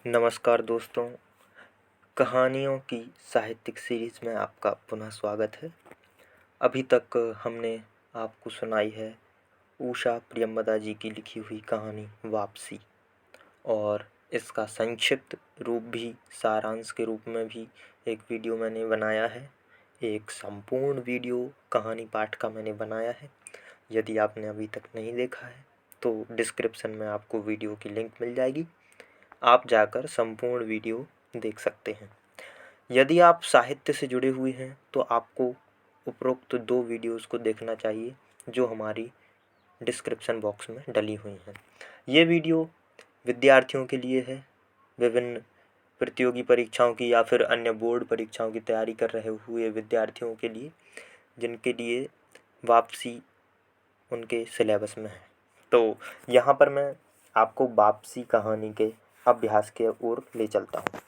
नमस्कार दोस्तों, कहानियों की साहित्यिक सीरीज़ में आपका पुनः स्वागत है। अभी तक हमने आपको सुनाई है उषा प्रियंवदा जी की लिखी हुई कहानी वापसी, और इसका संक्षिप्त रूप भी सारांश के रूप में भी एक वीडियो मैंने बनाया है। एक संपूर्ण वीडियो कहानी पाठ का मैंने बनाया है। यदि आपने अभी तक नहीं देखा है तो डिस्क्रिप्शन में आपको वीडियो की लिंक मिल जाएगी, आप जाकर संपूर्ण वीडियो देख सकते हैं। यदि आप साहित्य से जुड़े हुए हैं तो आपको उपरोक्त 2 वीडियोज़ को देखना चाहिए जो हमारी डिस्क्रिप्शन बॉक्स में डली हुई हैं। ये वीडियो विद्यार्थियों के लिए है, विभिन्न प्रतियोगी परीक्षाओं की या फिर अन्य बोर्ड परीक्षाओं की तैयारी कर रहे हुए विद्यार्थियों के लिए, जिनके लिए वापसी उनके सिलेबस में है। तो यहाँ पर मैं आपको वापसी कहानी के अभ्यास के ओर ले चलता हूँ।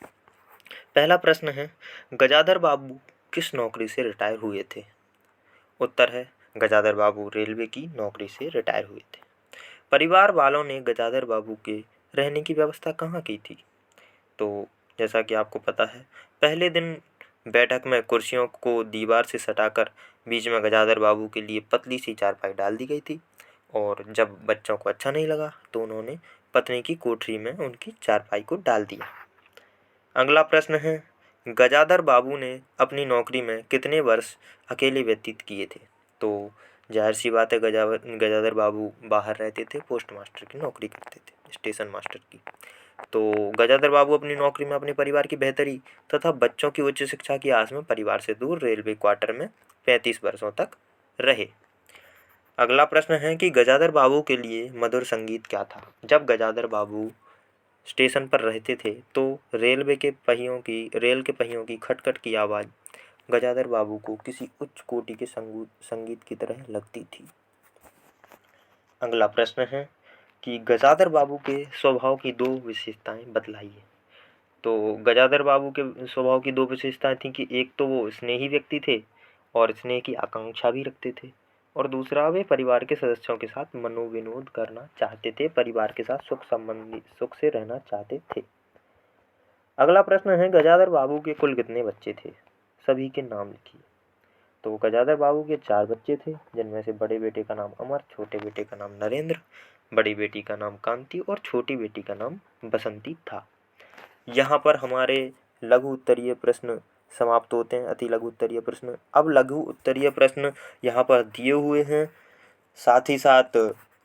पहला प्रश्न है, गजाधर बाबू किस नौकरी से रिटायर हुए थे? उत्तर है, गजाधर बाबू रेलवे की नौकरी से रिटायर हुए थे। परिवार वालों ने गजाधर बाबू के रहने की व्यवस्था कहाँ की थी? तो जैसा कि आपको पता है, पहले दिन बैठक में कुर्सियों को दीवार से सटाकर बीच में गजाधर बाबू के लिए पतली सी चारपाई डाल दी गई थी, और जब बच्चों को अच्छा नहीं लगा तो उन्होंने पत्नी की कोठरी में उनकी चारपाई को डाल दिया। अगला प्रश्न है, गजाधर बाबू ने अपनी नौकरी में कितने वर्ष अकेले व्यतीत किए थे? तो जाहिर सी बात है, गजाधर बाबू बाहर रहते थे, पोस्ट मास्टर की नौकरी करते थे, स्टेशन मास्टर की। तो गजाधर बाबू अपनी नौकरी में अपने परिवार की बेहतरी तथा बच्चों की उच्च शिक्षा की आस में परिवार से दूर रेलवे क्वार्टर में 35 वर्षों तक रहे। अगला प्रश्न है कि गजाधर बाबू के लिए मधुर संगीत क्या था? जब गजाधर बाबू स्टेशन पर रहते थे तो रेल के पहियों की खटखट की आवाज़ गजाधर बाबू को किसी उच्च कोटि के संगीत की तरह लगती थी। अगला प्रश्न है कि गजाधर बाबू के स्वभाव की 2 विशेषताएं बतलाइए। तो गजाधर बाबू के स्वभाव की 2 विशेषताएं थी कि एक तो वो स्नेही व्यक्ति थे और स्नेह की आकांक्षा भी रखते थे, और दूसरा वे परिवार के सदस्यों के साथ मनोविनोद करना चाहते थे, परिवार के साथ सुख से रहना चाहते थे। अगला प्रश्न है, गजाधर बाबू के कुल कितने बच्चे थे? सभी के नाम लिखिए। तो गजाधर बाबू के 4 बच्चे थे, जिनमें से बड़े बेटे का नाम अमर, छोटे बेटे का नाम नरेंद्र, बड़ी बेटी का नाम कांति और छोटी बेटी का नाम बसंती था। यहाँ पर हमारे लघु उत्तरीय प्रश्न समाप्त होते हैं, अति लघु उत्तरीय प्रश्न। अब लघु उत्तरीय प्रश्न यहाँ पर दिए हुए हैं, साथ ही साथ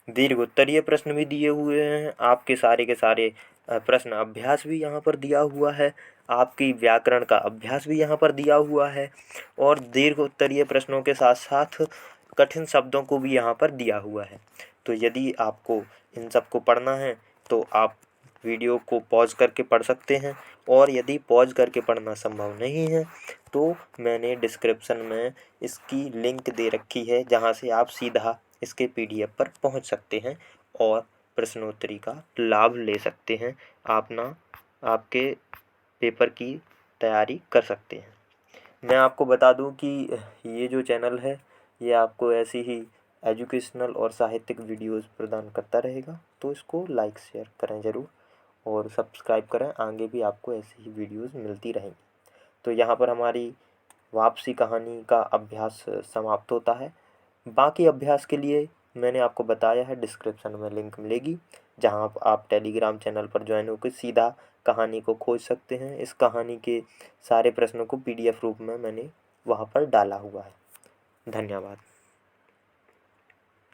दीर्घ उत्तरीय प्रश्न भी दिए हुए हैं। आपके सारे के सारे प्रश्न अभ्यास भी यहाँ पर दिया हुआ है, आपकी व्याकरण का अभ्यास भी यहाँ पर दिया हुआ है, और दीर्घ उत्तरीय प्रश्नों के साथ साथ कठिन शब्दों को भी यहाँ पर दिया हुआ है। तो यदि आपको इन सबको पढ़ना है तो आप वीडियो को पॉज करके पढ़ सकते हैं, और यदि पॉज करके पढ़ना संभव नहीं है तो मैंने डिस्क्रिप्शन में इसकी लिंक दे रखी है, जहाँ से आप सीधा इसके PDF पर पहुँच सकते हैं और प्रश्नोत्तरी का लाभ ले सकते हैं। आपके पेपर की तैयारी कर सकते हैं। मैं आपको बता दूं कि ये जो चैनल है ये आपको ऐसी ही एजुकेशनल और साहित्यिक वीडियोस प्रदान करता रहेगा, तो इसको लाइक शेयर करें ज़रूर और सब्सक्राइब करें, आगे भी आपको ऐसी ही वीडियोस मिलती रहेंगी। तो यहाँ पर हमारी वापसी कहानी का अभ्यास समाप्त होता है। बाकी अभ्यास के लिए मैंने आपको बताया है, डिस्क्रिप्शन में लिंक मिलेगी, जहाँ आप टेलीग्राम चैनल पर ज्वाइन होकर सीधा कहानी को खोज सकते हैं। इस कहानी के सारे प्रश्नों को PDF रूप में मैंने वहाँ पर डाला हुआ है। धन्यवाद।